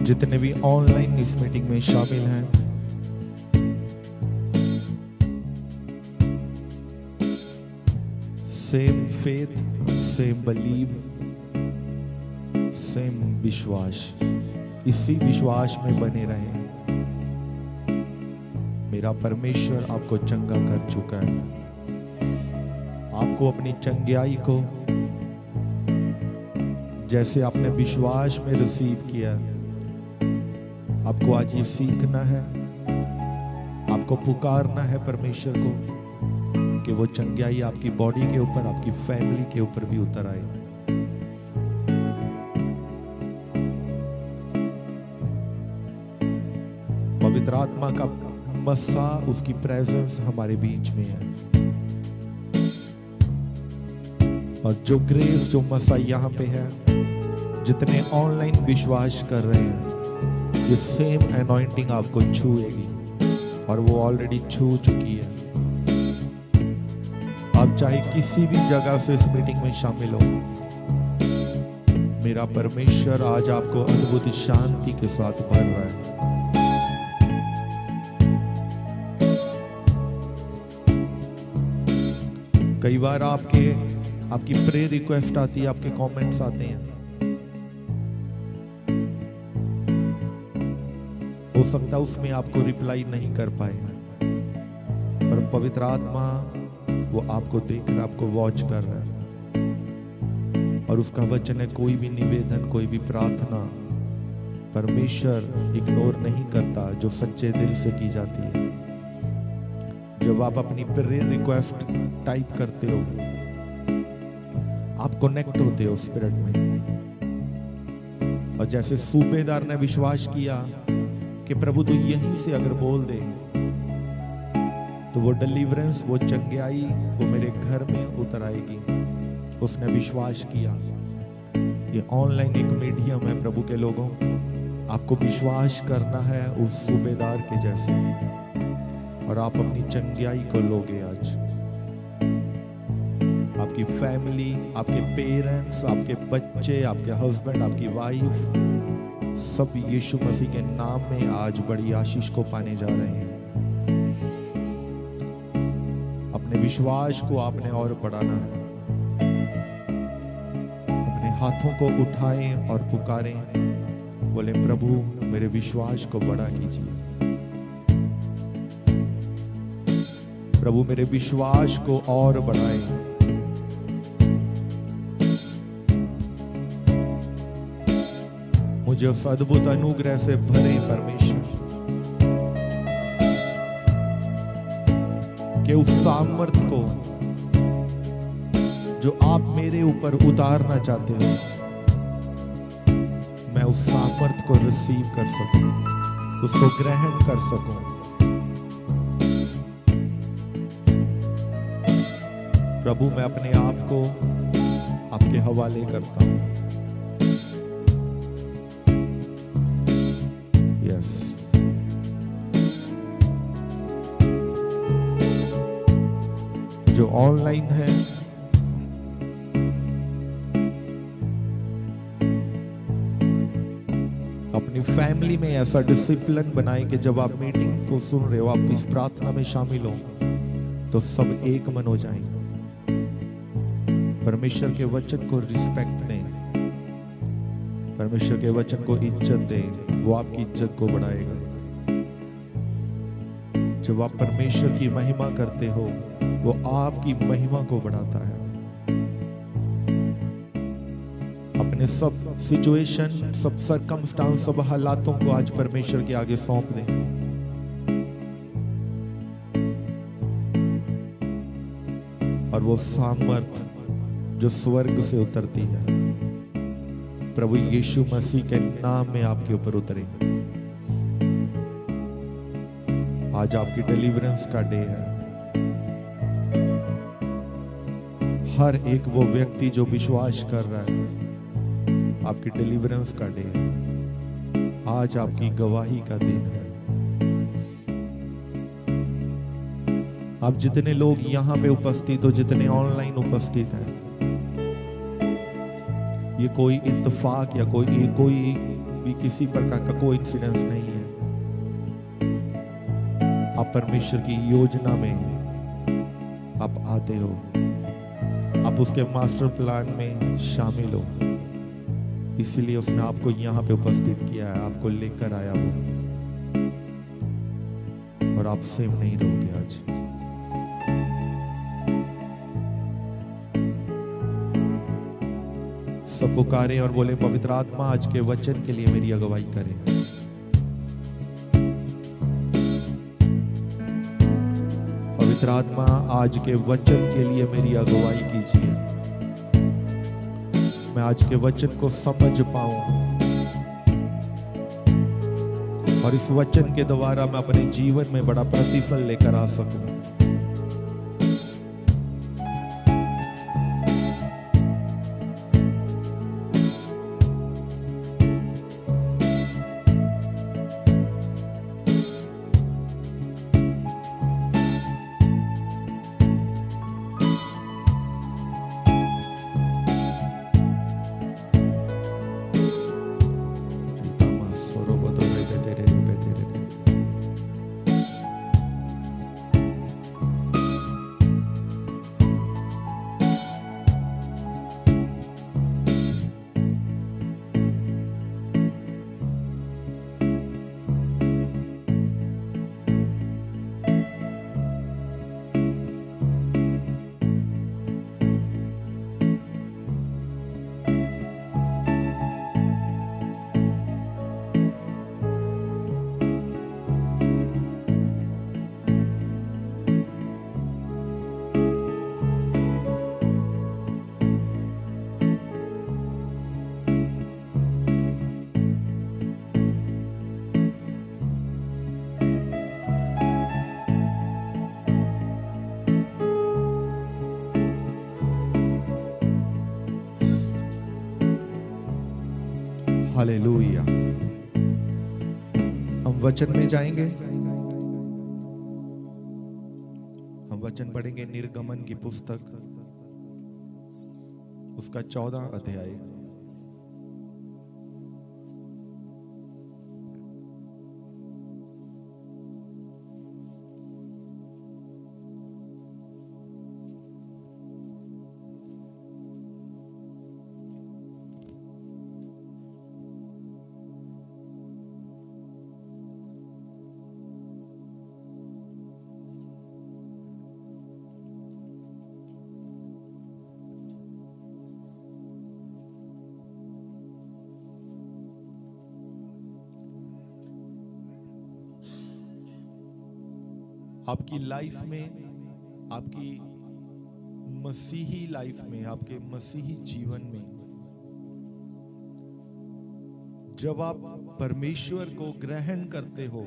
जितने भी ऑनलाइन इस मीटिंग में शामिल हैं, same faith, same believe, same विश्वास, इसी विश्वास में बने रहें। मेरा परमेश्वर आपको चंगा कर चुका है। आपको अपनी चंगाई को जैसे आपने विश्वास में रिसीव किया, आपको आज ये सीखना है, आपको पुकारना है परमेश्वर को कि वो चंगाई आपकी बॉडी के ऊपर, आपकी फैमिली के ऊपर भी उतर आए। पवित्र आत्मा का मसा, उसकी प्रेजेंस हमारे बीच में है। और जो ग्रेस, जो मसा यहाँ पे है, जितने ऑनलाइन विश्वास कर रहे हैं, ये सेम एनॉइंटिंग आपको छूएगी और वो ऑलरेडी छू चुकी है। आप चाहे किसी भी जगह से इस मीटिंग में शामिल हो, मेरा परमेश्वर आज आपको अद्भुत शांति के साथ भर रहा है। कई बार आपकी प्रेयर रिक्वेस्ट आती है, आपके कमेंट्स आते हैं, हो सकता है उसमें आपको रिप्लाई नहीं कर पाए, पर पवित्र आत्मा वो आपको देख रहा, आपको वॉच कर रहा है। और उसका वचन है, कोई भी निवेदन, कोई भी प्रार्थना परमेश्वर इग्नोर नहीं करता जो सच्चे दिल से की जाती है। जब आप अपनी प्रेयर रिक्वेस्ट टाइप करते हो, आप कनेक्ट होते हो स्पिरिट में। और जैसे सूबेदार ने विश्वास किया कि प्रभु तो यहीं से अगर बोल दे तो वो डिलीवरेंस, वो चंगाई वो मेरे घर में उतर आएगी, उसने विश्वास किया। ये ऑनलाइन एक मीडियम है प्रभु के लोगों, आपको विश्वास करना है उस सूबेदार के जैसे, और आप अपनी चंगाई को लोगे। आज आपकी फैमिली, आपके पेरेंट्स, आपके बच्चे, आपके हस्बैंड, आपकी वाइफ, सब यीशु मसीह के नाम में आज बड़ी आशीष को पाने जा रहे हैं। अपने विश्वास को आपने और बढ़ाना है। अपने हाथों को उठाएं और पुकारें, बोले प्रभु मेरे विश्वास को बड़ा कीजिए, प्रभु मेरे विश्वास को और बढ़ाएं। मुझे उस अद्भुत अनुग्रह से भरे परमेश्वर, कि उस सामर्थ को जो आप मेरे ऊपर उतारना चाहते हो, मैं उस सामर्थ को रिसीव कर सकूं, उसको ग्रहण कर सकूं। प्रभु मैं अपने आप को आपके हवाले करता हूं। जो ऑनलाइन है, अपनी फैमिली में ऐसा डिसिप्लिन बनाए कि जब आप मीटिंग को सुन रहे हो, आप इस प्रार्थना में शामिल हो, तो सब एक मन हो जाएं। परमेश्वर के वचन को रिस्पेक्ट दें, परमेश्वर के वचन को इज्जत दें, वो आपकी इज्जत को बढ़ाएगा। जब आप परमेश्वर की महिमा करते हो, वो आपकी महिमा को बढ़ाता है। अपने सब सिचुएशन, सब सरकमस्टांस, सब हालातों को आज परमेश्वर के आगे सौंप दें। और वो सामर्थ जो स्वर्ग से उतरती है, प्रभु यीशु मसीह के नाम में आपके ऊपर उतरे। आज आपकी डिलीवरेंस का डे है। हर एक वो व्यक्ति जो विश्वास कर रहा है, आपकी डिलीवरेंस का डे है। आज आपकी गवाही का दिन है। आप जितने लोग यहाँ पे उपस्थित हो, जितने ऑनलाइन उपस्थित हैं, ये कोई इत्तेफाक या कोई भी किसी प्रकार का कोई इंसिडेंस नहीं है। आप परमेश्वर की योजना में आप आते हो, आप उसके मास्टर प्लान में शामिल हो, इसलिए उसने आपको यहाँ पे उपस्थित किया है, आपको लेकर आया वो, और आप सेम नहीं रहोगे आज। सब पुकारे और बोले, पवित्र आत्मा आज के वचन के लिए मेरी अगुवाई करे। पवित्र आत्मा आज के वचन के लिए मेरी अगुवाई कीजिए, मैं आज के वचन को समझ पाऊं और इस वचन के द्वारा मैं अपने जीवन में बड़ा प्रतिफल लेकर आ सकूं। हालेलुया। हम वचन में जाएंगे, हम वचन पढ़ेंगे निर्गमन की पुस्तक, उसका 14 अध्याय। आपकी लाइफ में, आपकी मसीही लाइफ में, आपके मसीही जीवन में जब आप परमेश्वर को ग्रहण करते हो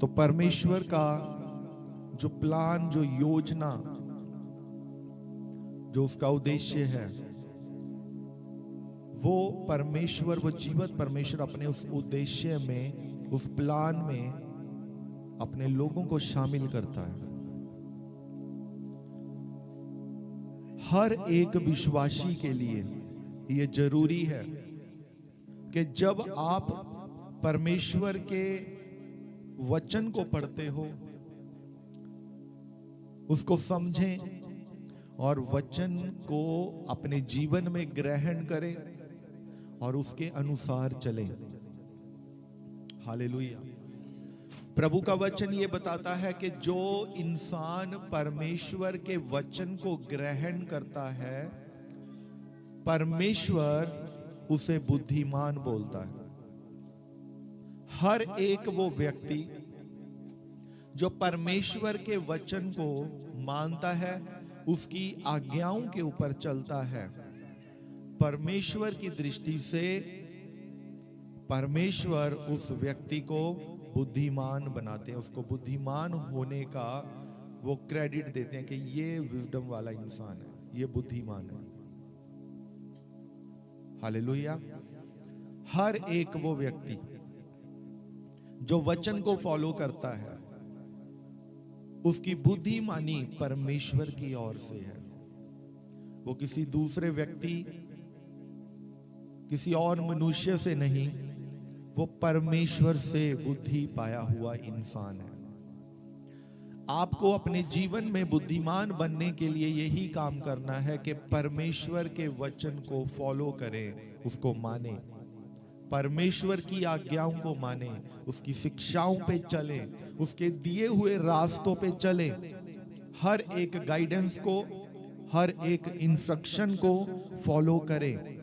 तो परमेश्वर का जो प्लान, जो योजना, जो उसका उद्देश्य है, वो परमेश्वर, वो जीवित परमेश्वर अपने उस उद्देश्य में, उस प्लान में अपने लोगों को शामिल करता है। हर एक विश्वासी के लिए यह जरूरी है कि जब आप परमेश्वर के वचन को पढ़ते हो, उसको समझें और वचन को अपने जीवन में ग्रहण करें और उसके अनुसार चलें। हालेलुया। प्रभु का वचन ये बताता है कि जो इंसान परमेश्वर के वचन को ग्रहण करता है, परमेश्वर उसे बुद्धिमान बोलता है। हर एक वो व्यक्ति जो परमेश्वर के वचन को मानता है, उसकी आज्ञाओं के ऊपर चलता है, परमेश्वर की दृष्टि से परमेश्वर उस व्यक्ति को बुद्धिमान बनाते हैं। उसको बुद्धिमान होने का वो क्रेडिट देते हैं कि ये विजडम वाला इंसान है, ये बुद्धिमान है। हालेलुया। हर एक वो व्यक्ति जो वचन को फॉलो करता है, उसकी बुद्धिमानी परमेश्वर की ओर से है। वो किसी दूसरे व्यक्ति किसी और मनुष्य से नहीं, वो परमेश्वर से बुद्धि पाया हुआ इंसान है। आपको अपने जीवन में बुद्धिमान बनने के लिए यही काम करना है कि परमेश्वर के वचन को फॉलो करें, उसको माने, परमेश्वर की आज्ञाओं को माने, उसकी शिक्षाओं पे चलें, उसके दिए हुए रास्तों पे चलें, हर एक गाइडेंस को, हर एक इंस्ट्रक्शन को फॉलो करें।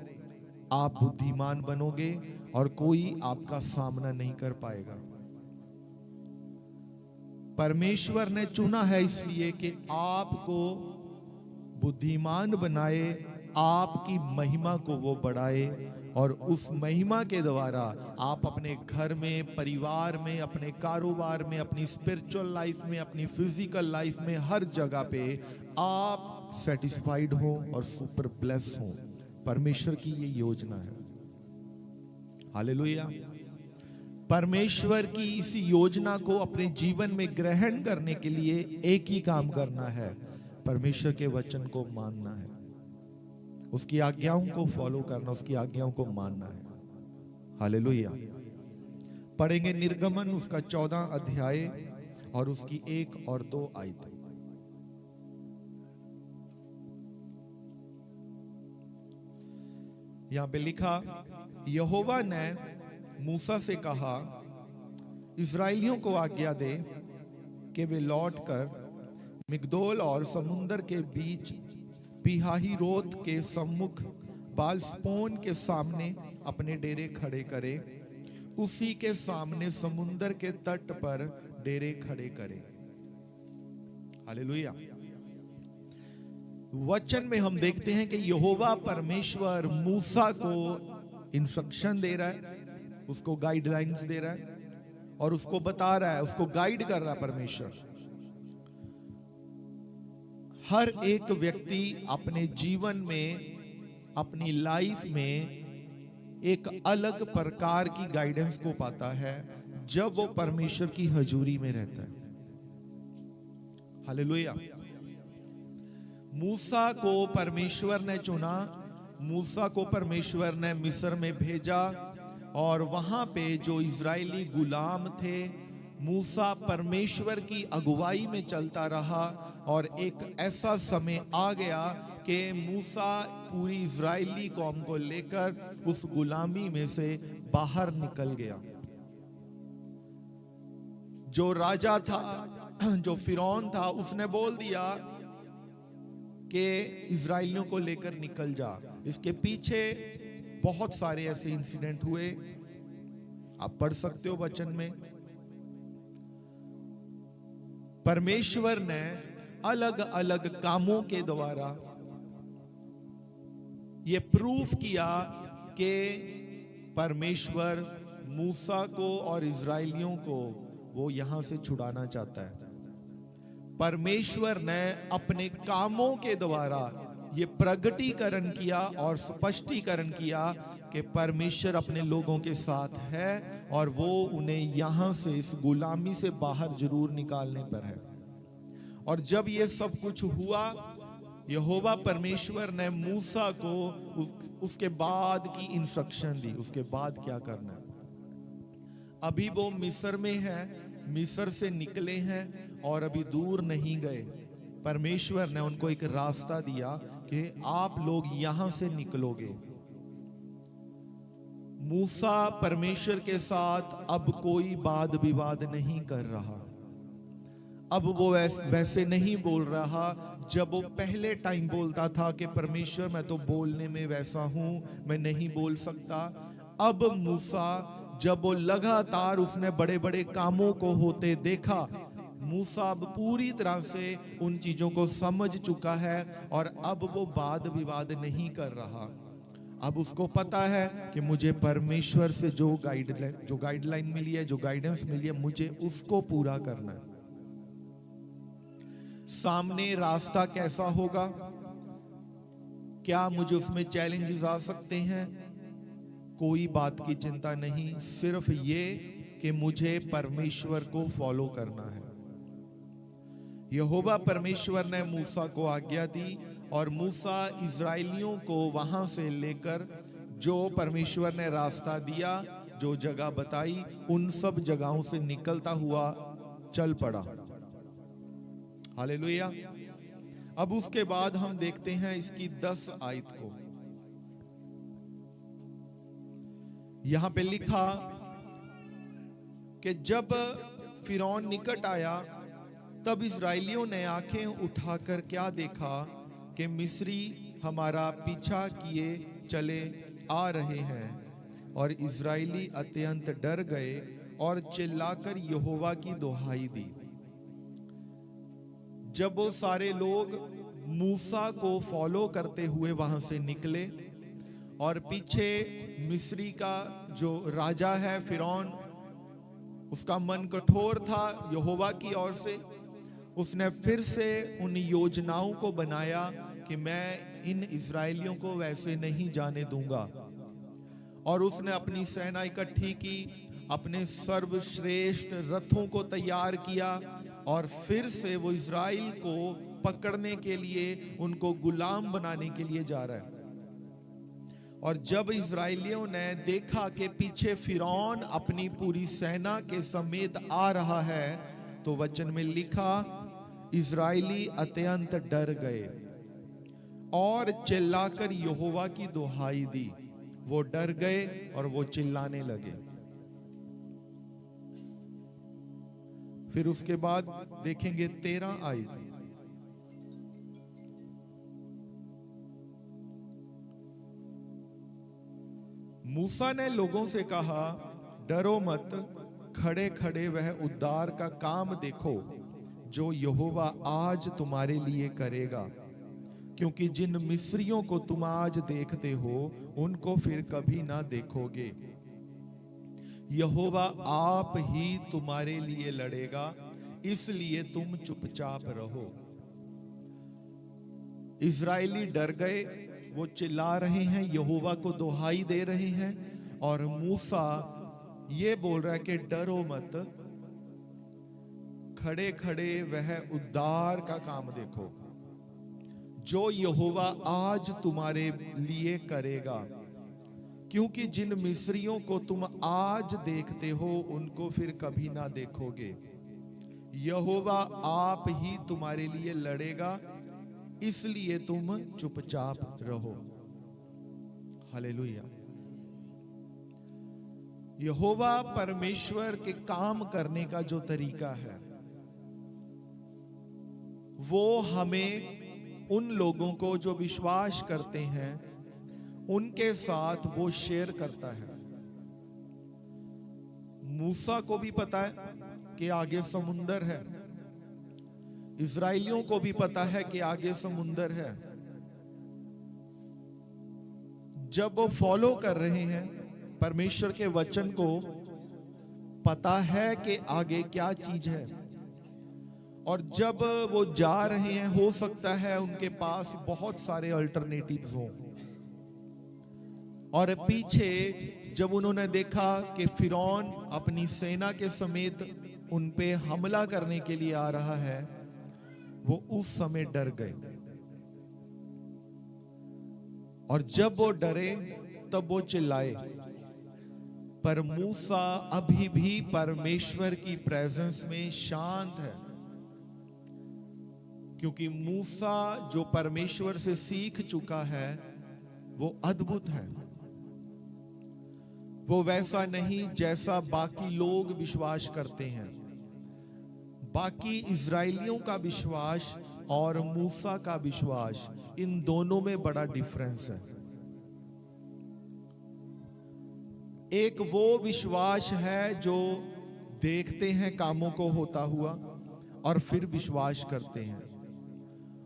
आप बुद्धिमान बनोगे और कोई आपका सामना नहीं कर पाएगा। परमेश्वर ने चुना है इसलिए कि आपको बुद्धिमान बनाए, आपकी महिमा को वो बढ़ाए, और उस महिमा के द्वारा आप अपने घर में, परिवार में, अपने कारोबार में, अपनी स्पिरिचुअल लाइफ में, अपनी फिजिकल लाइफ में, हर जगह पे आप सेटिस्फाइड हो और सुपर ब्लेस हो। परमेश्वर की ये योजना है। हालेलुया। परमेश्वर की इस योजना को अपने जीवन में ग्रहण करने के लिए एक ही काम करना है, परमेश्वर के वचन को मानना है, उसकी आज्ञाओं को फॉलो करना, उसकी आज्ञाओं को मानना है। हालेलुया। पढ़ेंगे निर्गमन उसका 14 अध्याय और उसकी 1 और 2 आयत। यहां पे लिखा, यहोवा ने मूसा से कहा, इस्राएलियों को आज्ञा दे कि वे लौटकर मिग्दोल और समुंदर के बीच पीहाहीरोत के सम्मुख बालस्पोन के सामने अपने डेरे खड़े करें, उसी के सामने समुंदर के तट पर डेरे खड़े करें। हालेलुया। वचन में हम देखते हैं कि यहोवा परमेश्वर मूसा को इंस्ट्रक्शन दे रहा है, उसको गाइडलाइंस दे रहा है और उसको बता रहा है, उसको गाइड कर रहा है परमेश्वर। हर एक व्यक्ति अपने जीवन में, अपनी लाइफ में एक अलग प्रकार की गाइडेंस को पाता है जब वो परमेश्वर की हजूरी में रहता है। हालेलुया। मूसा को परमेश्वर ने चुना, मूसा को परमेश्वर ने मिस्र में भेजा और वहां पे जो इजरायली गुलाम थे, मूसा परमेश्वर की अगुवाई में चलता रहा और एक ऐसा समय आ गया कि मूसा पूरी इजरायली कौम को लेकर उस गुलामी में से बाहर निकल गया। जो राजा था, जो फिरौन था, उसने बोल दिया कि इजराइलियों को लेकर निकल जा। इसके पीछे बहुत सारे ऐसे इंसिडेंट हुए, आप पढ़ सकते हो वचन में। परमेश्वर ने अलग अलग कामों के द्वारा ये प्रूफ किया कि परमेश्वर मूसा को और इजराइलियों को वो यहां से छुड़ाना चाहता है। परमेश्वर ने अपने कामों के द्वारा ये प्रगटीकरण किया और स्पष्टीकरण किया कि परमेश्वर अपने लोगों के साथ है और वो उन्हें यहां से, इस गुलामी से बाहर जरूर निकालने पर है। और जब ये सब कुछ हुआ, यहोवा परमेश्वर ने मूसा को उसके बाद की इंस्ट्रक्शन दी, उसके बाद क्या करना है। अभी वो मिस्र में है, मिस्र से निकले हैं और अभी दूर नहीं गए। परमेश्वर ने उनको एक रास्ता दिया कि आप लोग यहां से निकलोगे। मूसा परमेश्वर के साथ अब कोई वाद विवाद नहीं कर रहा। अब वो वैसे नहीं बोल रहा जब वो पहले टाइम बोलता था कि परमेश्वर मैं तो बोलने में वैसा हूं, मैं नहीं बोल सकता। अब मूसा, जब वो लगातार उसने बड़े बड़े कामों को होते देखा, मूसा अब पूरी तरह से उन चीजों को समझ चुका है और अब वो वाद विवाद नहीं कर रहा। अब उसको पता है कि मुझे परमेश्वर से जो गाइडलाइन मिली है, जो गाइडेंस मिली है, मुझे उसको पूरा करना है। सामने रास्ता कैसा होगा, क्या मुझे उसमें चैलेंजेस आ सकते हैं, कोई बात की चिंता नहीं, सिर्फ ये कि मुझे परमेश्वर को फॉलो करना है। यहोवा परमेश्वर ने मूसा को आज्ञा दी और मूसा इजराइलियों को वहां से लेकर जो परमेश्वर ने रास्ता दिया, जो जगह बताई, उन सब जगहों से निकलता हुआ चल पड़ा। हालेलुया। अब उसके बाद हम देखते हैं इसकी 10 आयत को। यहां पे लिखा कि जब फिरौन निकट आया, तब इस्राएलियों ने आंखें उठाकर क्या देखा कि मिस्री हमारा पीछा किए चले आ रहे हैं, और इस्राएली अत्यंत डर गए और चिल्लाकर यहोवा की दुहाई दी। जब वो सारे लोग मूसा को फॉलो करते हुए वहां से निकले, और पीछे मिस्री का जो राजा है फिरौन, उसका मन कठोर था यहोवा की ओर से। उसने फिर से उन योजनाओं को बनाया कि मैं इन इस्राएलियों को वैसे नहीं जाने दूंगा, और उसने अपनी सेना इकट्ठी की, अपने सर्वश्रेष्ठ रथों को तैयार किया, और फिर से वो इस्राएल को पकड़ने के लिए, उनको गुलाम बनाने के लिए जा रहा है। और जब इस्राएलियों ने देखा कि पीछे फिरौन अपनी पूरी सेना के समेत आ रहा है, तो वचन में लिखा इस्राएली अत्यंत डर गए और चिल्लाकर यहोवा की दुहाई दी। वो डर गए और वो चिल्लाने लगे। फिर उसके बाद देखेंगे 13 आयत। मूसा ने लोगों से कहा, डरो मत, खड़े खड़े वह उद्धार का काम देखो जो यहोवा आज तुम्हारे लिए करेगा, क्योंकि जिन मिस्रियों को तुम आज देखते हो उनको फिर कभी ना देखोगे। यहोवा आप ही तुम्हारे लिए लड़ेगा, इसलिए तुम चुपचाप रहो। इस्राएली डर गए, वो चिल्ला रहे हैं, यहोवा को दुहाई दे रहे हैं, और मूसा ये बोल रहा है कि डरो मत, खड़े खड़े वह उद्धार का काम देखो जो यहोवा आज तुम्हारे लिए करेगा, क्योंकि जिन मिस्रियों को तुम आज देखते हो उनको फिर कभी ना देखोगे। यहोवा आप ही तुम्हारे लिए लड़ेगा, इसलिए तुम चुपचाप रहो। हालेलुया। यहोवा परमेश्वर के काम करने का जो तरीका है, वो हमें उन लोगों को जो विश्वास करते हैं उनके साथ वो शेयर करता है। मूसा को भी पता है कि आगे समुंदर है, इस्राएलियों को भी पता है कि आगे समुंदर है। जब वो फॉलो कर रहे हैं परमेश्वर के वचन को, पता है कि आगे क्या चीज है, और जब वो जा रहे हैं हो सकता है उनके पास बहुत सारे अल्टरनेटिव्स हों, और पीछे जब उन्होंने देखा कि फिरौन अपनी सेना के समेत उन पे हमला करने के लिए आ रहा है, वो उस समय डर गए। और जब वो डरे तब वो चिल्लाए, पर मूसा अभी भी परमेश्वर की प्रेजेंस में शांत है, क्योंकि मूसा जो परमेश्वर से सीख चुका है वो अद्भुत है। वो वैसा नहीं जैसा बाकी लोग विश्वास करते हैं। बाकी इस्राएलियों का विश्वास और मूसा का विश्वास, इन दोनों में बड़ा डिफरेंस है। एक वो विश्वास है जो देखते हैं कामों को होता हुआ और फिर विश्वास करते हैं,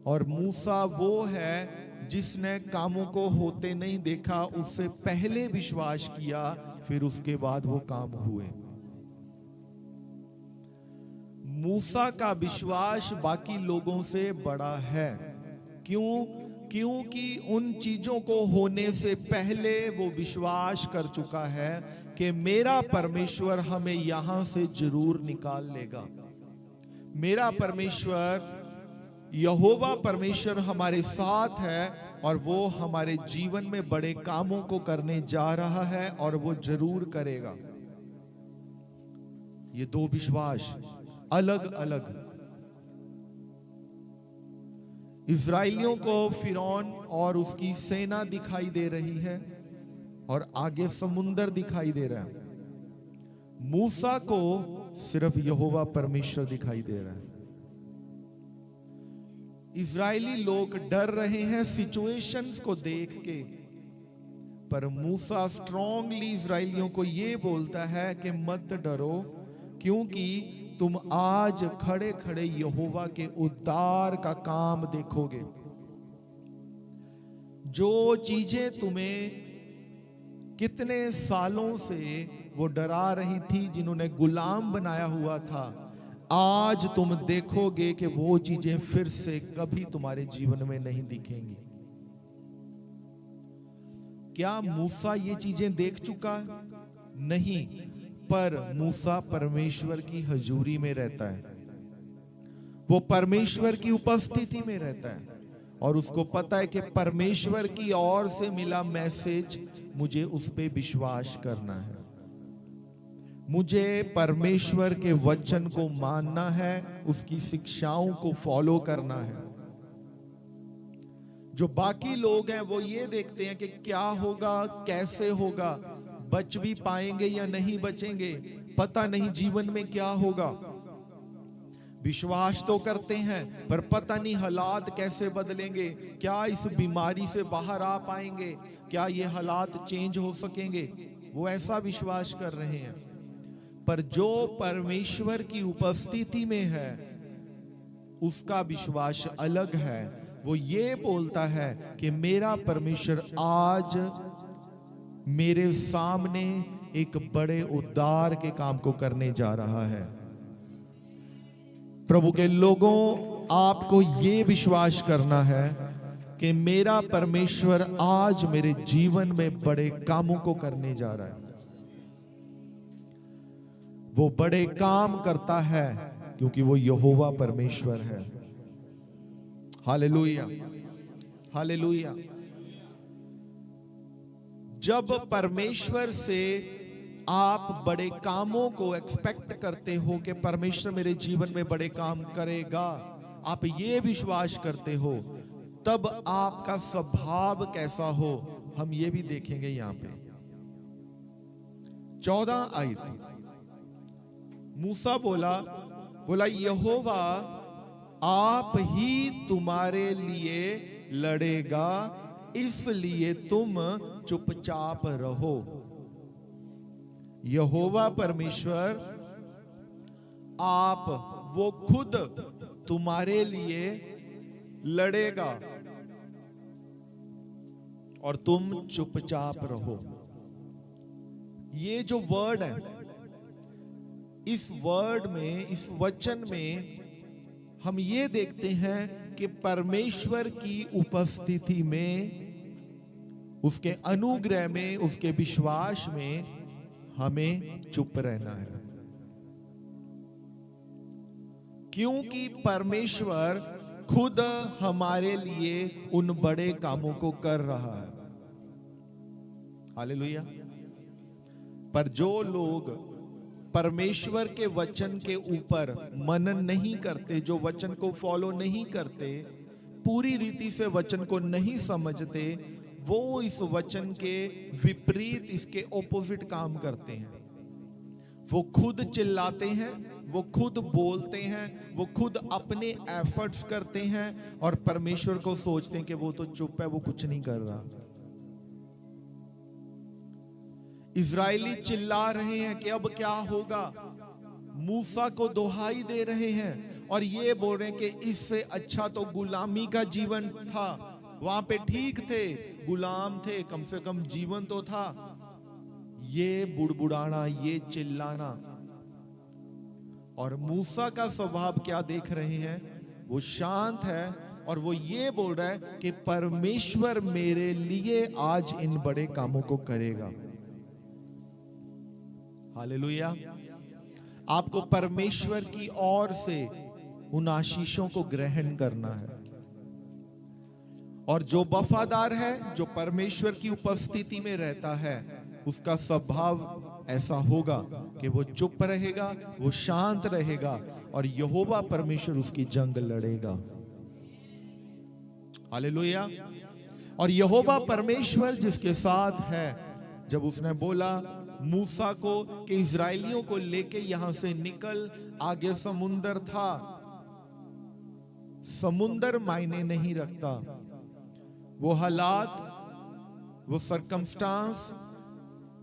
और मूसा वो है जिसने कामों को होते नहीं देखा, उससे पहले विश्वास किया, फिर उसके बाद वो काम हुए। मूसा का विश्वास बाकी लोगों से बड़ा है। क्यों? क्योंकि उन चीजों को होने से पहले वो विश्वास कर चुका है कि मेरा परमेश्वर हमें यहां से जरूर निकाल लेगा। मेरा परमेश्वर यहोवा परमेश्वर हमारे साथ है, और वो हमारे जीवन में बड़े कामों को करने जा रहा है और वो जरूर करेगा। ये दो विश्वास अलग अलग। इजराइलियों को फिरौन और उसकी सेना दिखाई दे रही है और आगे समुंदर दिखाई दे रहा है। मूसा को सिर्फ यहोवा परमेश्वर दिखाई दे रहा है। इजरायली लोग डर रहे हैं सिचुएशंस को देख के, पर मूसा स्ट्रांगली इजरायलियों को यह बोलता है कि मत डरो, क्योंकि तुम आज खड़े खड़े यहोवा के उद्धार का काम देखोगे। जो चीजें तुम्हें कितने सालों से वो डरा रही थी, जिन्होंने गुलाम बनाया हुआ था, आज तुम देखोगे कि वो चीजें फिर से कभी तुम्हारे जीवन में नहीं दिखेंगी। क्या मूसा ये चीजें देख चुका? नहीं, पर मूसा परमेश्वर की हजूरी में रहता है, वो परमेश्वर की उपस्थिति में रहता है और उसको पता है कि परमेश्वर की ओर से मिला मैसेज, मुझे उस पे विश्वास करना है, मुझे परमेश्वर के वचन को मानना है, उसकी शिक्षाओं को फॉलो करना है। जो बाकी लोग हैं वो ये देखते हैं कि क्या होगा, कैसे होगा, बच भी पाएंगे या नहीं बचेंगे, पता नहीं जीवन में क्या होगा। विश्वास तो करते हैं पर पता नहीं हालात कैसे बदलेंगे, क्या इस बीमारी से बाहर आ पाएंगे, क्या ये हालात चेंज हो सकेंगे, वो ऐसा विश्वास कर रहे हैं। पर जो परमेश्वर की उपस्थिति में है उसका विश्वास अलग है। वो ये बोलता है कि मेरा परमेश्वर आज मेरे सामने एक बड़े उद्धार के काम को करने जा रहा है। प्रभु के लोगों, आपको ये विश्वास करना है कि मेरा परमेश्वर आज मेरे जीवन में बड़े कामों को करने जा रहा है। वो बड़े काम करता है क्योंकि वो यहोवा परमेश्वर है। Hallelujah, hallelujah. जब परमेश्वर से आप बड़े कामों को एक्सपेक्ट करते हो कि परमेश्वर मेरे जीवन में बड़े काम करेगा, आप ये विश्वास करते हो, तब आपका स्वभाव कैसा हो हम ये भी देखेंगे। यहां पे 14 आयत, मूसा बोला यहोवा आप ही तुम्हारे लिए लड़ेगा, इसलिए तुम चुपचाप रहो। यहोवा परमेश्वर आप, वो खुद तुम्हारे लिए लड़ेगा और तुम चुपचाप रहो। ये जो वर्ड है, इस वर्ड में, इस वचन में हम ये देखते हैं कि परमेश्वर की उपस्थिति में, उसके अनुग्रह में, उसके विश्वास में हमें चुप रहना है, क्योंकि परमेश्वर खुद हमारे लिए उन बड़े कामों को कर रहा है। हालेलुया। पर जो लोग परमेश्वर के वचन के ऊपर मनन नहीं करते, जो वचन को फॉलो नहीं करते, पूरी रीति से वचन को नहीं समझते, वो इस वचन के विपरीत, इसके ऑपोजिट काम करते हैं। वो खुद चिल्लाते हैं, वो खुद बोलते हैं, वो खुद अपने एफर्ट्स करते हैं और परमेश्वर को सोचते हैं कि वो तो चुप है, वो कुछ नहीं कर रहा। इजरायली चिल्ला रहे हैं कि अब क्या होगा, मूसा को दोहाई दे रहे हैं और ये बोल रहे हैं कि इससे अच्छा तो गुलामी का जीवन था, वहां पे ठीक थे, गुलाम थे, कम से कम जीवन तो था। ये बुड़बुड़ाना, ये चिल्लाना। और मूसा का स्वभाव क्या देख रहे हैं, वो शांत है और वो ये बोल रहा है कि परमेश्वर मेरे लिए आज इन बड़े कामों को करेगा। हालेलुया। आपको परमेश्वर की ओर से उन आशीषों को ग्रहण करना है। और जो वफादार है, जो परमेश्वर की उपस्थिति में रहता है, उसका स्वभाव ऐसा होगा कि वो चुप रहेगा, वो शांत रहेगा और यहोवा परमेश्वर उसकी जंग लड़ेगा। हालेलुया। और यहोवा परमेश्वर जिसके साथ है, जब उसने बोला मूसा को कि इजरायलियों को लेके यहां से निकल, आगे समुंदर था। समुंदर मायने नहीं रखता, वो हालात, वो सरकमस्टांस,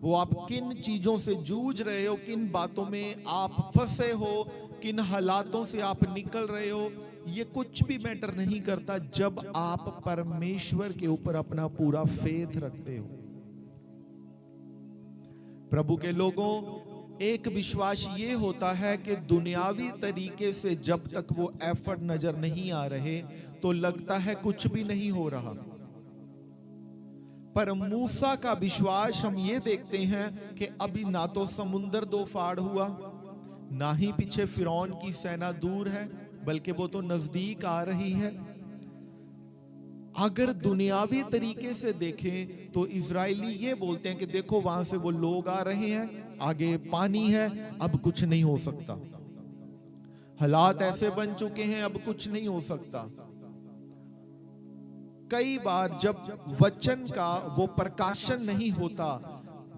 वो आप किन चीजों से जूझ रहे हो, किन बातों में आप फंसे हो, किन हालातों से आप निकल रहे हो, ये कुछ भी मैटर नहीं करता जब आप परमेश्वर के ऊपर अपना पूरा फेथ रखते हो। प्रभु के लोगों, एक विश्वास ये होता है कि दुनियावी तरीके से जब तक वो एफर्ट नजर नहीं आ रहे तो लगता है कुछ भी नहीं हो रहा। पर मूसा का विश्वास हम ये देखते हैं कि अभी ना तो समुंदर दो फाड़ हुआ, ना ही पीछे फिरौन की सेना दूर है, बल्कि वो तो नजदीक आ रही है। अगर दुनियावी तरीके से देखें तो इजरायली ये बोलते हैं कि देखो वहां से वो लोग आ रहे हैं, आगे पानी है, अब कुछ नहीं हो सकता। हालात ऐसे बन चुके हैं, अब कुछ नहीं हो सकता। कई बार जब वचन का वो प्रकाशन नहीं होता,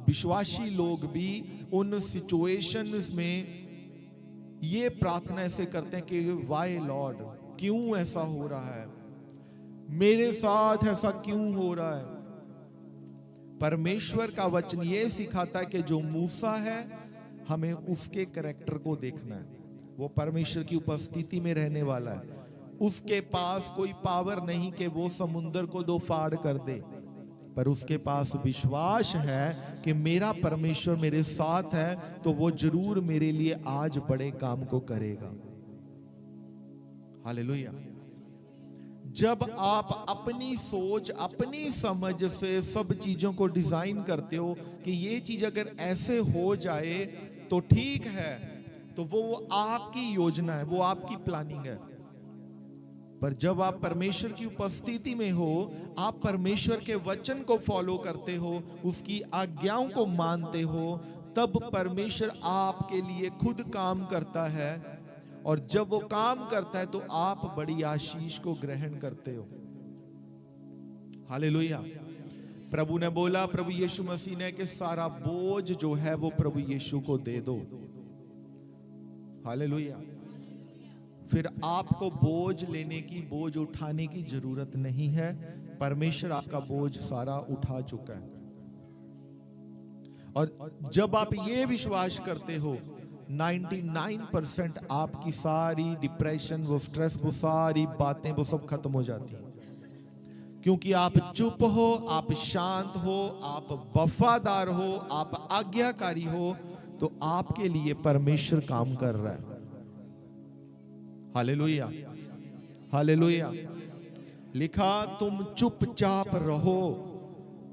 विश्वासी लोग भी उन सिचुएशंस में ये प्रार्थना ऐसे करते हैं कि वाई लॉर्ड, क्यों ऐसा हो रहा है, मेरे साथ ऐसा क्यों हो रहा है। परमेश्वर का वचन ये सिखाता है कि जो मूसा है, हमें उसके कैरेक्टर को देखना है। वो परमेश्वर की उपस्थिति में रहने वाला है, उसके पास कोई पावर नहीं कि वो समुंदर को दो फाड़ कर दे, पर उसके पास विश्वास है कि मेरा परमेश्वर मेरे साथ है तो वो जरूर मेरे लिए आज बड़े काम को करेगा। हालेलुया। जब आप अपनी सोच, अपनी समझ से सब चीजों को डिजाइन करते हो कि ये चीज अगर ऐसे हो जाए तो ठीक है, तो वो आपकी योजना है, वो आपकी प्लानिंग है। पर जब आप परमेश्वर की उपस्थिति में हो, आप परमेश्वर के वचन को फॉलो करते हो, उसकी आज्ञाओं को मानते हो, तब परमेश्वर आपके लिए खुद काम करता है। और जब वो काम करता है तो आप बड़ी आशीष को ग्रहण करते हो। हालेलुया। प्रभु ने बोला, प्रभु यीशु मसीह ने, कि सारा बोझ जो है वो प्रभु यीशु को दे दो। हालेलुया। फिर आपको बोझ लेने की, बोझ उठाने की जरूरत नहीं है, परमेश्वर आपका बोझ सारा उठा चुका है। और जब आप ये विश्वास करते हो, 99% आपकी सारी डिप्रेशन, वो स्ट्रेस, वो सारी बातें वो सब खत्म हो जाती हैं, क्योंकि आप चुप हो, आप शांत हो, आप वफादार हो, आप आज्ञाकारी हो, तो आपके लिए परमेश्वर काम कर रहा है। Hallelujah, hallelujah. लिखा, तुम चुपचाप रहो,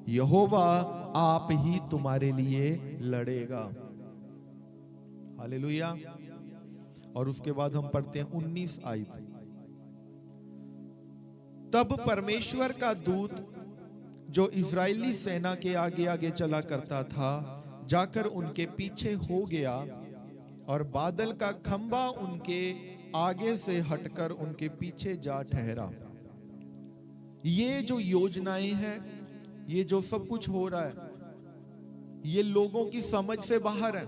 यहोवा आप ही तुम्हारे लिए लड़ेगा। हालेलुया। और उसके बाद हम पढ़ते हैं 19 आयत। तब परमेश्वर का दूत जो इजरायली सेना के आगे आगे चला करता था, जाकर उनके पीछे हो गया, और बादल का खंबा उनके आगे से हटकर उनके पीछे जा ठहरा। ये जो योजनाएं हैं, ये जो सब कुछ हो रहा है, ये लोगों की समझ से बाहर है।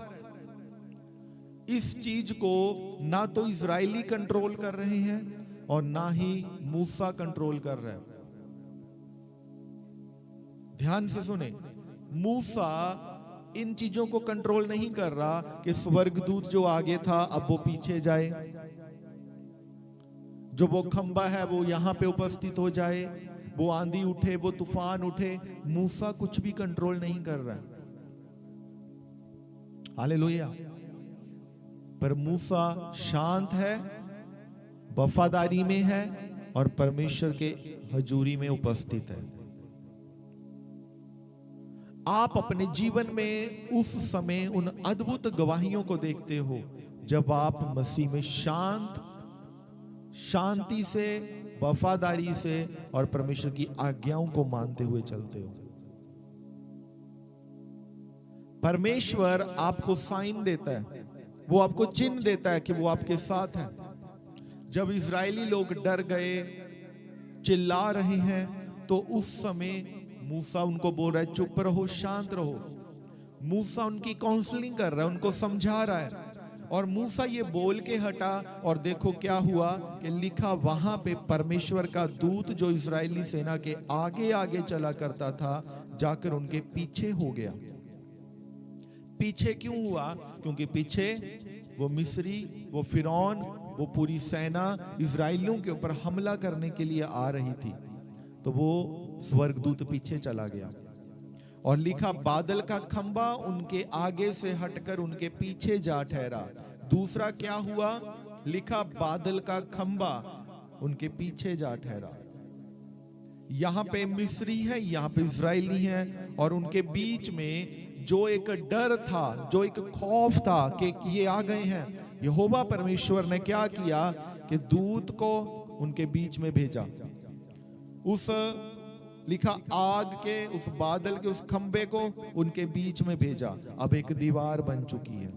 इस चीज को ना तो इजरायली कंट्रोल कर रहे हैं और ना ही मूसा कंट्रोल कर रहा है। ध्यान से सुने, मूसा इन चीजों को कंट्रोल नहीं कर रहा कि स्वर्गदूत जो आगे था अब वो पीछे जाए, जो वो खंबा है वो यहां पे उपस्थित हो जाए, वो आंधी उठे, वो तूफान उठे। मूसा कुछ भी कंट्रोल नहीं कर रहा है। हालेलुया। पर मूसा शांत है, वफादारी में है और परमेश्वर के हजूरी में उपस्थित है। आप अपने जीवन में उस समय उन अद्भुत गवाहियों को देखते हो जब आप मसीह में शांति से, वफादारी से और परमेश्वर की आज्ञाओं को मानते हुए चलते हो। परमेश्वर आपको साइन देता है, वो आपको चिन्ह देता है कि वो आपके साथ है। जब इजरायली लोग डर गए, चिल्ला रहे हैं, तो उस समय मूसा उनको बोल रहा है चुप रहो, शांत रहो। मूसा उनकी काउंसलिंग कर रहा है, उनको समझा रहा है। और मूसा ये बोल के हटा, और देखो क्या हुआ कि लिखा वहां पे परमेश्वर का दूत जो इजरायली सेना के आगे आगे चला करता था, जाकर उनके पीछे हो गया। पीछे क्यों हुआ? क्योंकि पीछे वो मिस्री, वो फिरौन, वो पूरी सेना इजराइलियों के ऊपर हमला करने के लिए आ रही थी। तो वो स्वर्गदूत पीछे चला गया, और लिखा बादल का खंबा उनके आगे से हटकर उनके पीछे जा ठहरा। दूसरा क्या हुआ? लिखा बादल का खंबा उनके पीछे जा ठहरा। यहां पे मिस्री है, यहां पे इजरायली है, और उनके बीच में जो एक डर था, जो एक खौफ था कि ये आ गए हैं, यहोवा परमेश्वर ने क्या किया कि दूत को उनके बीच में भेजा। उस लिखा आग के, उस बादल के, उस खंबे को उनके बीच में भेजा। अब एक दीवार बन चुकी है,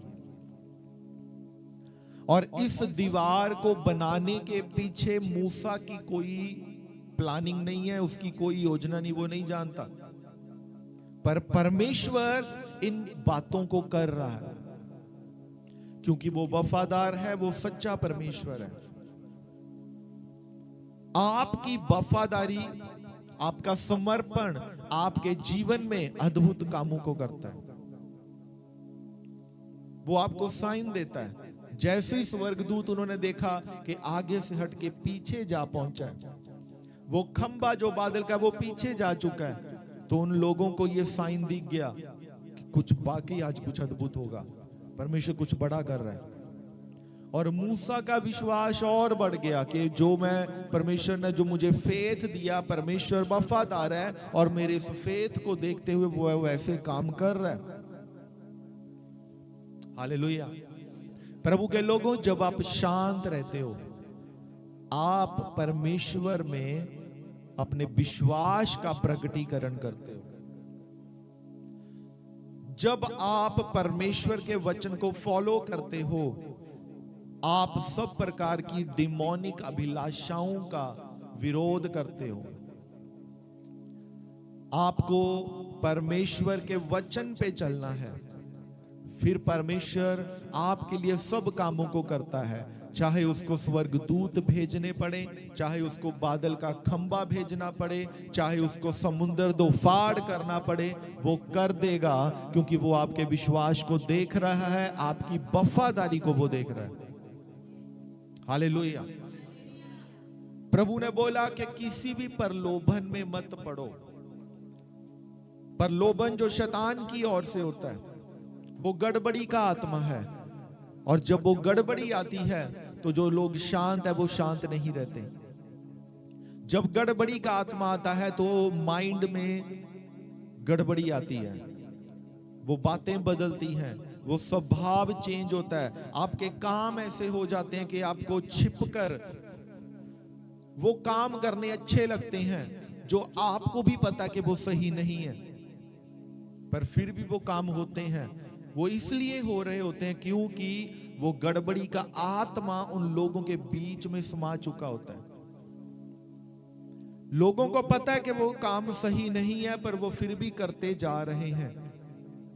और इस दीवार को बनाने के पीछे मूसा की कोई प्लानिंग नहीं है, उसकी कोई योजना नहीं, वो नहीं जानता। पर परमेश्वर इन बातों को कर रहा है क्योंकि वो वफादार है, वो सच्चा परमेश्वर है। आपकी वफादारी, आपका समर्पण आपके जीवन में अद्भुत कामों को करता है। वो आपको साइन देता है। जैसे ही स्वर्गदूत उन्होंने देखा कि आगे से हट के पीछे जा पहुंचा है, वो खंबा जो बादल का वो पीछे जा चुका है, तो उन लोगों को ये साइन दिख गया कि कुछ बाकी आज कुछ अद्भुत होगा, परमेश्वर कुछ बड़ा कर रहा है। और मूसा का विश्वास और बढ़ गया कि जो मैं, परमेश्वर ने जो मुझे फेथ दिया, परमेश्वर वफादार है, और मेरे इस फेथ को देखते हुए वो वैसे काम कर रहा है। हालेलुया। प्रभु के लोगों, जब आप शांत रहते हो, आप परमेश्वर में अपने विश्वास का प्रकटीकरण करते हो। जब आप परमेश्वर के वचन को फॉलो करते हो, आप सब प्रकार की डिमोनिक अभिलाषाओं का विरोध करते हो। आपको परमेश्वर के वचन पे चलना है, फिर परमेश्वर आपके लिए सब कामों को करता है। चाहे उसको स्वर्गदूत भेजने पड़े, चाहे उसको बादल का खंबा भेजना पड़े, चाहे उसको समुद्र दो फाड़ करना पड़े, वो कर देगा, क्योंकि वो आपके विश्वास को देख रहा है, आपकी वफादारी को वो देख रहा है। हालेलुया। प्रभु ने बोला कि किसी भी प्रलोभन में मत पड़ो। प्रलोभन जो शैतान की ओर से होता है, वो गड़बड़ी का आत्मा है, और जब वो गड़बड़ी आती है तो जो लोग शांत है वो शांत नहीं रहते। जब गड़बड़ी का आत्मा आता है तो माइंड में गड़बड़ी आती है, वो बातें बदलती हैं, वो स्वभाव चेंज होता है, आपके काम ऐसे हो जाते हैं कि आपको छिपकर वो काम करने अच्छे लगते हैं जो आपको भी पता कि वो सही नहीं है, पर फिर भी वो काम होते हैं। वो इसलिए हो रहे होते हैं क्योंकि वो गड़बड़ी का आत्मा उन लोगों के बीच में समा चुका होता है। लोगों को पता है कि वो काम सही नहीं है, पर वो फिर भी करते जा रहे हैं।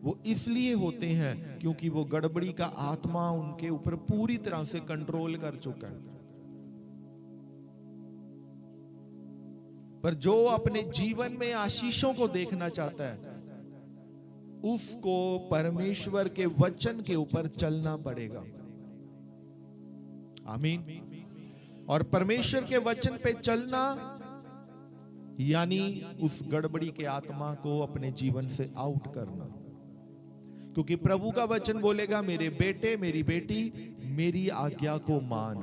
वो इसलिए होते हैं क्योंकि वो गड़बड़ी का आत्मा उनके ऊपर पूरी तरह से कंट्रोल कर चुका है। पर जो अपने जीवन में आशीषों को देखना चाहता है, उसको परमेश्वर के वचन के ऊपर चलना पड़ेगा। आमीन। और परमेश्वर के वचन पे चलना यानी उस गड़बड़ी के आत्मा को अपने जीवन से आउट करना, क्योंकि प्रभु का वचन बोलेगा मेरे बेटे मेरी बेटी मेरी आज्ञा को मान,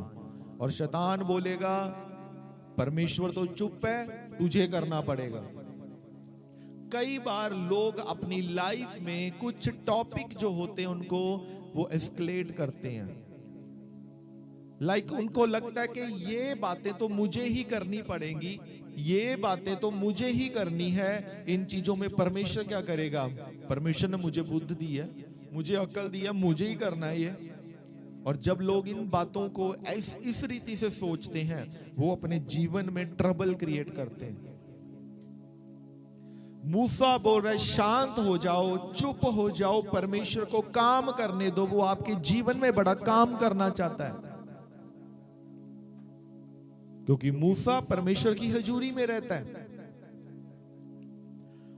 और शैतान बोलेगा परमेश्वर तो चुप है, तुझे करना पड़ेगा। कई बार लोग अपनी लाइफ में कुछ टॉपिक जो होते हैं उनको वो एस्केलेट करते हैं, उनको लगता है कि ये बातें तो मुझे ही करनी पड़ेंगी, ये बातें तो मुझे ही करनी है, इन चीजों में परमेश्वर क्या करेगा? परमेश्वर ने मुझे बुद्धि दी है, मुझे अकल दी है, मुझे ही करना है ये। और जब लोग इन बातों को इस रीति से सोचते हैं, वो अपने जीवन में ट्रबल क्रिएट करते हैं। मूसा बोल रहा है शांत हो जाओ, चुप हो जाओ, परमेश्वर को काम करने दो, वो आपके जीवन में बड़ा काम करना चाहता है। क्योंकि मूसा परमेश्वर की हजूरी में रहता है।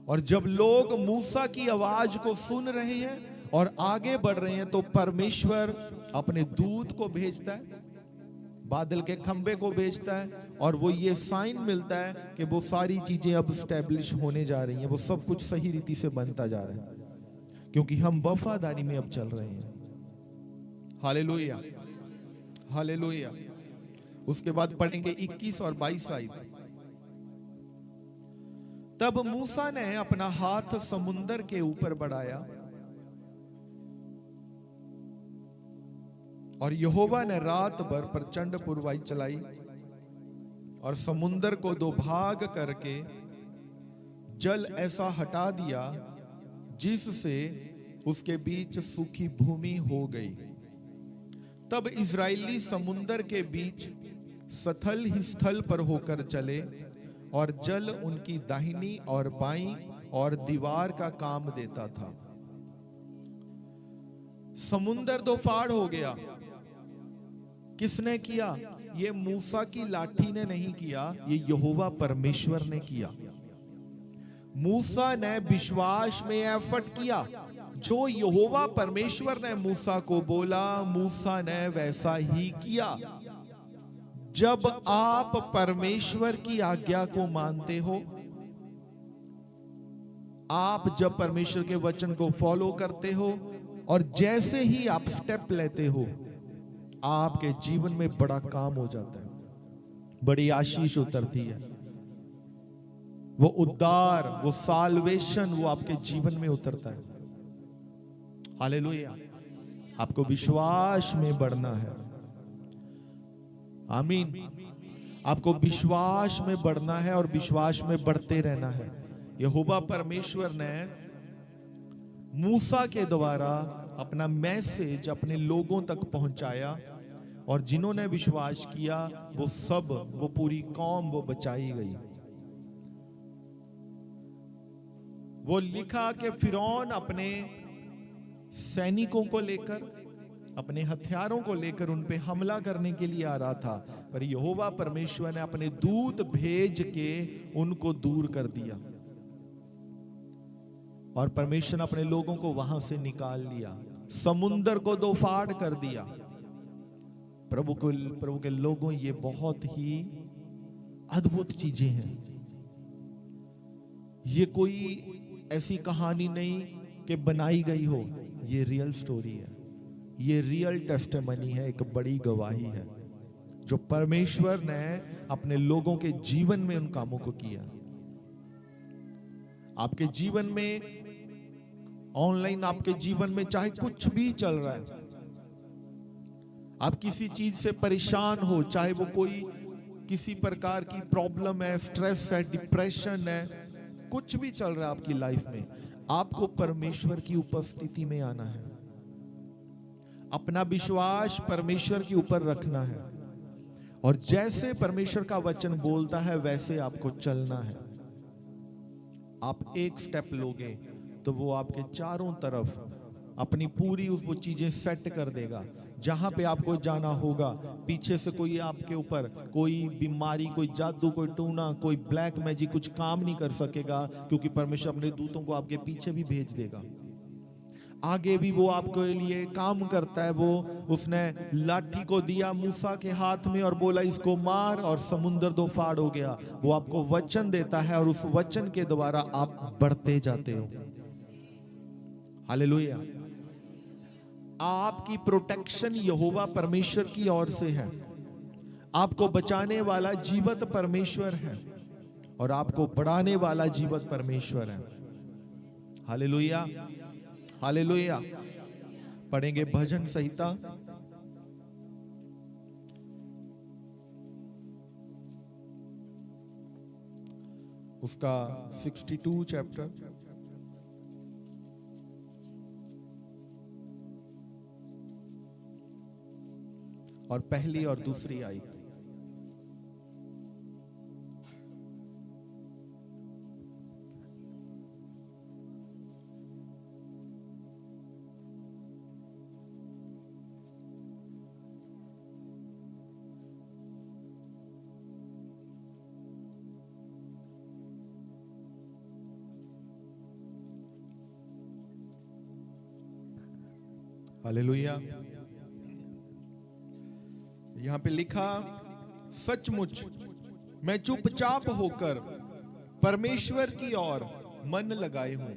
और जब लोग मूसा की आवाज को सुन रहे हैं और आगे बढ़ रहे हैं, तो परमेश्वर अपने दूत को भेजता है, बादल के खंबे को भेजता है, और वो ये साइन मिलता है कि वो सारी चीजें अब स्टैब्लिश होने जा रही हैं, वो सब कुछ सही रीति से बनता जा रहा है, क्योंकि हम वफादारी में अब चल रहे हैं। Hallelujah, hallelujah. उसके बाद पढ़ेंगे 21 और 22 आयत। तब मूसा ने अपना हाथ समुंदर के ऊपर बढ़ाया और यहोवा ने रात भर प्रचंड पुरवाई चलाई और समुंदर को दो भाग करके जल ऐसा हटा दिया जिससे उसके बीच सूखी भूमि हो गई। तब इजरायली समुंदर के बीच सथल ही स्थल पर होकर चले और जल उनकी दाहिनी और बाईं और दीवार का काम देता था। समुंदर दो फाड़ हो गया। किसने किया? ये मूसा की लाठी ने नहीं किया, ये यहोवा परमेश्वर ने किया। मूसा ने विश्वास में एफर्ट किया। जो यहोवा परमेश्वर ने मूसा को बोला, मूसा ने वैसा ही किया। जब आप परमेश्वर की आज्ञा को मानते हो, आप जब परमेश्वर के वचन को फॉलो करते हो, और जैसे ही आप स्टेप लेते हो, आपके जीवन में बड़ा काम हो जाता है, बड़ी आशीष उतरती है। वो उद्धार, वो साल्वेशन, वो आपके जीवन में उतरता है। हालेलुया। आपको विश्वास में बढ़ना है। आमीन। आपको विश्वास में बढ़ना है और विश्वास में बढ़ते रहना है। यहोवा परमेश्वर ने मूसा के द्वारा अपना मैसेज अपने लोगों तक पहुंचाया, और जिन्होंने विश्वास किया वो सब, वो पूरी कौम वो बचाई गई। वो लिखा कि फिरौन अपने सैनिकों को लेकर, अपने हथियारों को लेकर उन पे हमला करने के लिए आ रहा था, पर यहोवा परमेश्वर ने अपने दूत भेज के उनको दूर कर दिया, और परमेश्वर ने अपने लोगों को वहां से निकाल लिया। समुंदर को दो फाड़ कर दिया। प्रभु के लोगों, ये बहुत ही अद्भुत चीजें हैं। ये कोई ऐसी कहानी नहीं कि बनाई गई हो, ये रियल स्टोरी है, ये रियल टेस्टिमनी है, एक बड़ी गवाही है जो परमेश्वर ने अपने लोगों के जीवन में उन कामों को किया। आपके जीवन में, ऑनलाइन आपके जीवन में चाहे कुछ भी चल रहा है, आप किसी चीज से परेशान हो, चाहे वो कोई किसी प्रकार की प्रॉब्लम है, स्ट्रेस है, डिप्रेशन है, कुछ भी चल रहा है आपकी लाइफ में, आपको परमेश्वर की उपस्थिति में आना है। अपना विश्वास परमेश्वर के ऊपर रखना है, और जैसे परमेश्वर का वचन बोलता है वैसे आपको चलना है। आप एक स्टेप लोगे तो वो आपके चारों तरफ अपनी पूरी वो चीजें सेट कर देगा। जहां पे आपको जाना होगा, पीछे से कोई आपके ऊपर कोई बीमारी, कोई जादू, कोई टूना, कोई ब्लैक मैजिक कुछ काम नहीं कर सकेगा, क्योंकि परमेश्वर अपने दूतों को आपके पीछे भी भेज देगा। आगे भी वो आपके लिए काम करता है। वो उसने लाठी को दिया मूसा के हाथ में और बोला इसको मार, और समुंदर दो फाड़ हो गया। वो आपको वचन देता है और उस वचन के द्वारा आप बढ़ते जाते हो। हालेलुया। आपकी प्रोटेक्शन यहोवा परमेश्वर की ओर से है। आपको बचाने वाला जीवत परमेश्वर है, और आपको बढ़ाने वाला जीवत परमेश्वर है। Hallelujah, hallelujah. पढ़ेंगे भजन संहिता उसका 62 चैप्टर, और पहली और दूसरी आयत। हालेलुया। यहां पे लिखा, सचमुच मैं चुपचाप होकर परमेश्वर की ओर मन लगाए हूं,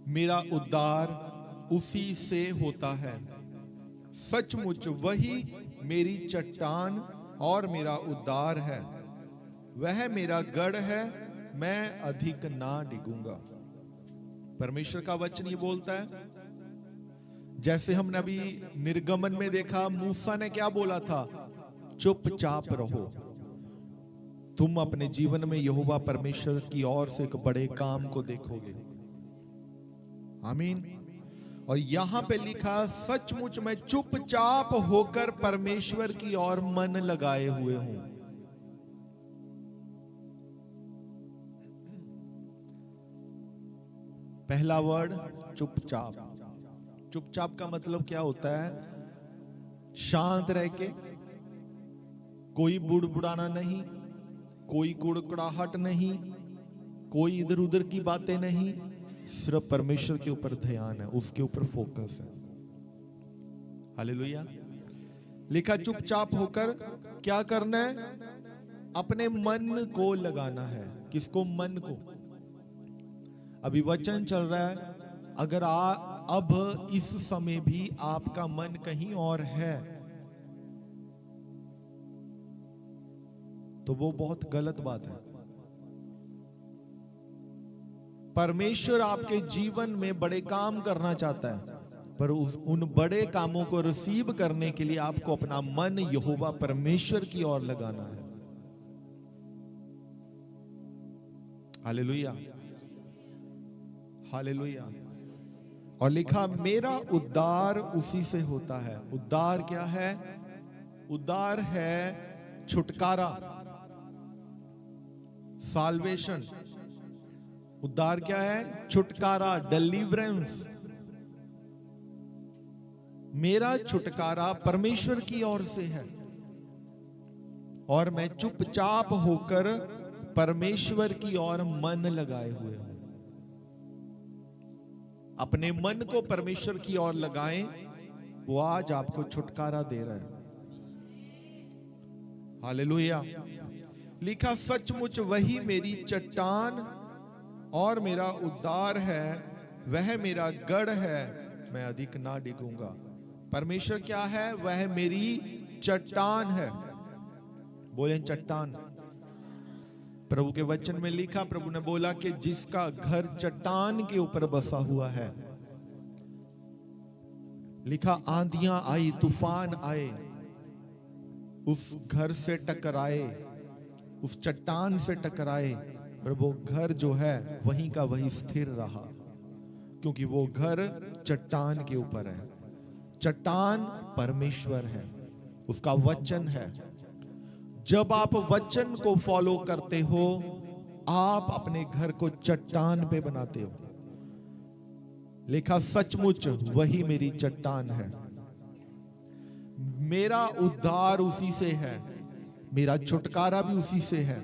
मेरा उद्धार उसी से होता है। सचमुच वही मेरी चट्टान और मेरा उद्धार है, वह मेरा गढ़ है, मैं अधिक ना डिगूंगा। परमेश्वर का वचन ये बोलता है, जैसे हमने अभी निर्गमन में देखा, मूसा ने क्या बोला था, चुपचाप रहो। तुम अपने जीवन में यहोवा परमेश्वर की ओर से एक बड़े काम को देखोगे। आमीन। और यहां पे लिखा, सचमुच मैं चुपचाप होकर परमेश्वर की ओर मन लगाए हुए हूं। पहला वर्ड चुपचाप। चुपचाप का मतलब क्या होता है? शांत रह के, कोई बुड़बुड़ाना नहीं, कोई कुड़कुड़ाहट नहीं, कोई इधर उधर की बातें नहीं, सिर्फ परमेश्वर के ऊपर ध्यान है, उसके ऊपर फोकस है। हालेलुया। लिखा चुपचाप होकर क्या करना है? अपने मन को लगाना है। किसको? मन को। अभी वचन चल रहा है, अगर अब इस समय भी आपका मन कहीं और है तो वो बहुत गलत बात है। परमेश्वर आपके जीवन में बड़े काम करना चाहता है, पर उन बड़े कामों को रिसीव करने के लिए आपको अपना मन यहोवा परमेश्वर की ओर लगाना है। Hallelujah, hallelujah. और लिखा, मेरा उद्धार उसी से होता है। उद्धार क्या है? उद्धार है छुटकारा, साल्वेशन। उद्धार क्या है? छुटकारा, डिलीवरेंस। मेरा छुटकारा परमेश्वर की ओर से है और मैं चुपचाप होकर परमेश्वर की ओर मन लगाए हुए हूं। अपने मन को परमेश्वर की ओर लगाएं, वो आज आपको छुटकारा दे रहा है। हालेलुया। लिखा, सचमुच वही मेरी चट्टान और मेरा उद्धार है, वह मेरा गढ़ है, मैं अधिक ना डिगूंगा। परमेश्वर क्या है? वह मेरी चट्टान है। बोलें चट्टान। प्रभु के वचन में लिखा, प्रभु ने बोला कि जिसका घर चट्टान के ऊपर बसा हुआ है, लिखा आंधियां आई, तूफान आए, उस घर से टकराए, उस चट्टान से टकराए, पर वो घर जो है वहीं का वहीं स्थिर रहा, क्योंकि वो घर चट्टान के ऊपर है। चट्टान परमेश्वर है, उसका वचन है। जब आप वचन को फॉलो करते हो, आप अपने घर को चट्टान पे बनाते हो। लिखा, सचमुच वही मेरी चट्टान है, मेरा उद्धार उसी से है, मेरा छुटकारा भी उसी से है,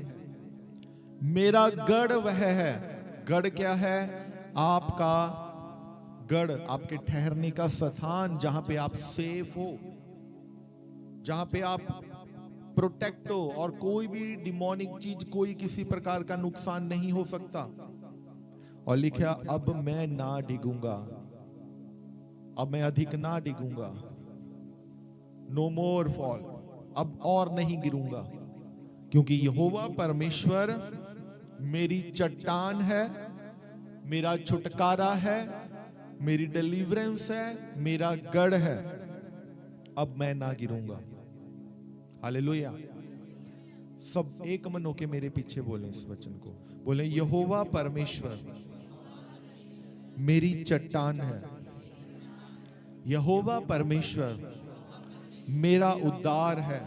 मेरा गढ़ वह है। गढ़ क्या है? आपका गढ़, आपके ठहरने का स्थान, जहां पे आप सेफ हो, जहां पे आप प्रोटेक्ट हो और कोई भी डिमोनिक चीज, कोई किसी प्रकार का नुकसान नहीं हो सकता। और लिखा, अब मैं ना डिगूंगा, अब मैं अधिक ना डिगूंगा। नो मोर फॉल, अब और नहीं गिरूंगा, क्योंकि यहोवा परमेश्वर मेरी चट्टान है, मेरा छुटकारा है, मेरी डिलीवरेंस है, मेरा गढ़ है। अब मैं ना गिरूंगा। हालेलुया। सब एक मन होके मेरे पीछे बोले इस वचन को, बोले यहोवा परमेश्वर मेरी चट्टान है, यहोवा परमेश्वर मेरा उद्धार है,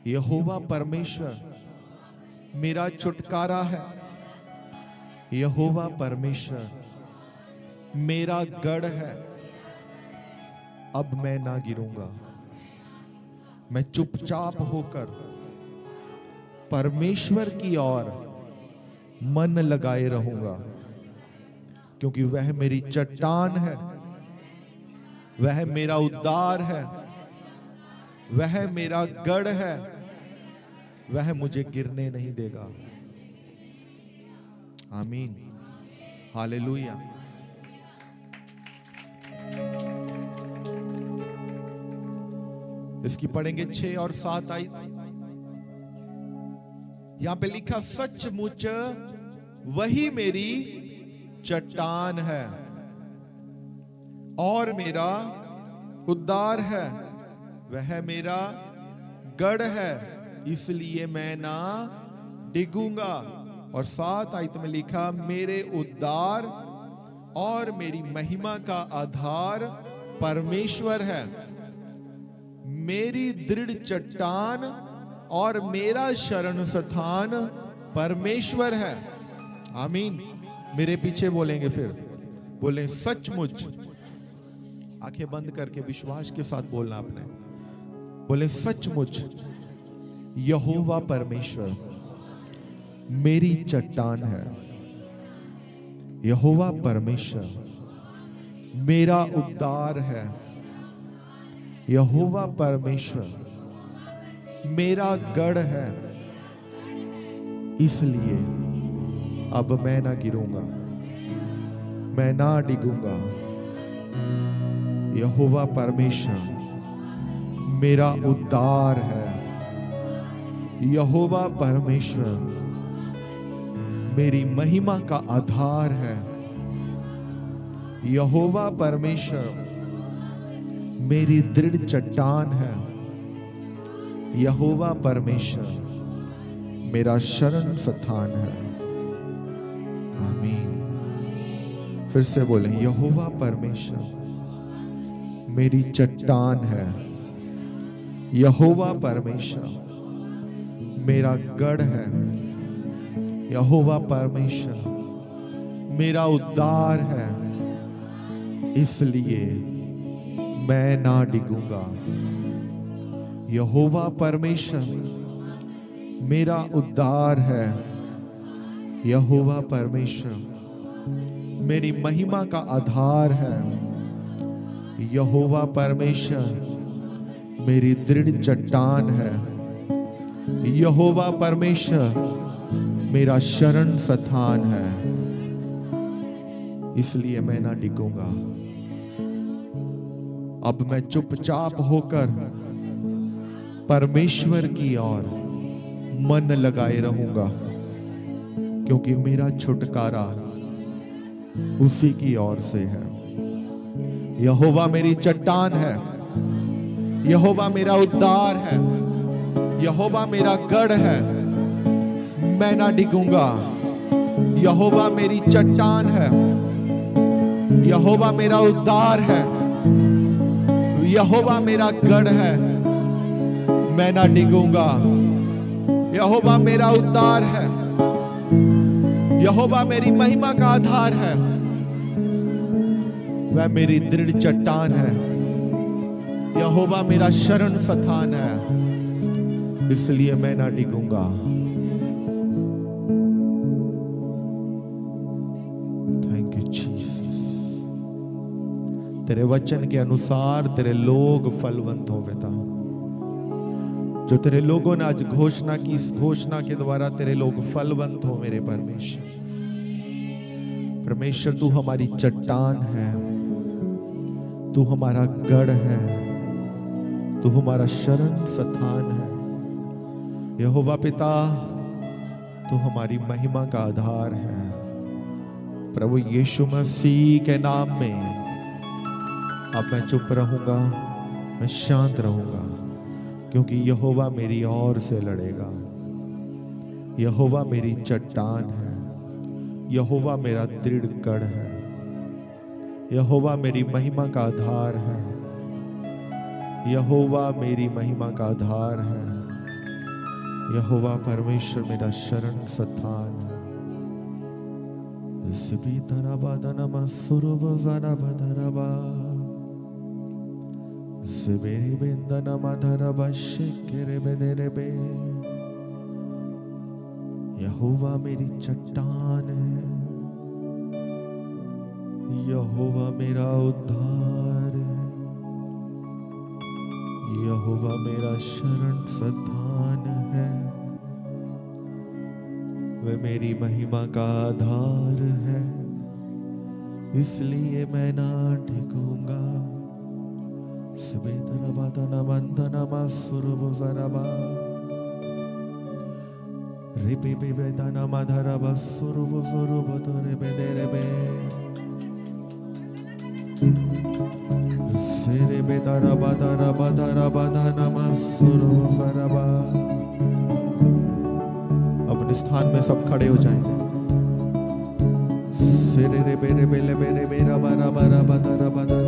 यहोवा परमेश्वर मेरा छुटकारा है, यहोवा परमेश्वर मेरा गढ़ है। अब मैं ना गिरूंगा, मैं चुपचाप होकर परमेश्वर की ओर मन लगाए रहूंगा, क्योंकि वह मेरी चट्टान है, वह मेरा उद्धार है, वह मेरा गढ़ है, वह मुझे गिरने नहीं देगा। आमीन, हालेलुया। इसकी पढ़ेंगे 6 और 7 आयत। यहां पे लिखा, सचमुच वही मेरी चट्टान है और मेरा उद्धार है, वह मेरा गढ़ है, इसलिए मैं ना डिगूंगा। और 7 आयत में लिखा, मेरे उद्धार और मेरी महिमा का आधार परमेश्वर है, मेरी दृढ़ चट्टान और मेरा शरण स्थान परमेश्वर है। आमीन। मेरे पीछे बोलेंगे, फिर बोले सचमुच, आंखें बंद करके विश्वास के साथ बोलना आपने, बोले सचमुच यहोवा परमेश्वर मेरी चट्टान है, यहोवा परमेश्वर मेरा उद्धार है, यहोवा परमेश्वर मेरा गढ़ है, इसलिए अब मैं ना गिरूंगा, मैं ना डिगूंगा। यहोवा परमेश्वर मेरा उद्धार है, यहोवा परमेश्वर मेरी महिमा का आधार है, यहोवा परमेश्वर मेरी दृढ़ चट्टान है, यहोवा परमेश्वर मेरा शरण स्थान है। आमीन। फिर से बोले, यहोवा परमेश्वर मेरी चट्टान है, यहोवा परमेश्वर मेरा गढ़ है, यहोवा परमेश्वर मेरा उद्धार है, इसलिए मैं ना डिगूंगा। यहोवा परमेश्वर मेरा उद्धार है, यहोवा परमेश्वर मेरी महिमा का आधार है, यहोवा परमेश्वर मेरी दृढ़ चट्टान है, यहोवा परमेश्वर मेरा शरण स्थान है, इसलिए मैं ना डिगूंगा। अब मैं चुपचाप होकर परमेश्वर की ओर मन लगाए रहूंगा, क्योंकि मेरा छुटकारा उसी की ओर से है। यहोवा मेरी चट्टान है, यहोवा मेरा उद्धार है, यहोवा मेरा गढ़ है, मैं ना डिगूंगा। यहोवा मेरी चट्टान है, यहोवा मेरा उद्धार है, यहोवा मेरा गढ़ है, मैं ना डिगूंगा। यहोवा मेरा उद्धार है, यहोवा मेरी महिमा का आधार है, वह मेरी दृढ़ चट्टान है, यहोवा मेरा शरण स्थान है, इसलिए मैं ना डिगूंगा। Thank you Jesus. तेरे वचन के अनुसार तेरे लोग फलवंत हो बेटा। जो तेरे लोगों ने आज घोषणा की, इस घोषणा के द्वारा तेरे लोग फलवंत हो मेरे परमेश्वर। परमेश्वर तू हमारी चट्टान है, तू हमारा गढ़ है, तू हमारा शरण स्थान है। यहोवा पिता तू हमारी महिमा का आधार है। प्रभु यीशु मसीह के नाम में अब मैं चुप रहूंगा, मैं शांत रहूंगा, क्योंकि यहोवा मेरी ओर से लड़ेगा। यहोवा मेरी चट्टान है, यहोवा मेरा दृढ़ गढ़ है, यहोवा मेरी महिमा का आधार है, यहोवा मेरी महिमा का आधार है, यहोवा परमेश्वर मेरा शरण स्थान है। यहोवा मेरी चट्टान है, यहोवा मेरा उद्धार है, यहोवा मेरा शरण स्थान है, वह मेरी महिमा का आधार है, इसलिए मैं ना ढिकूंगा। अपने स्थान में सब खड़े हो जाएंगे। सिरे रे बेरे बेले बेरे बेरा बारा बारा बारा बारा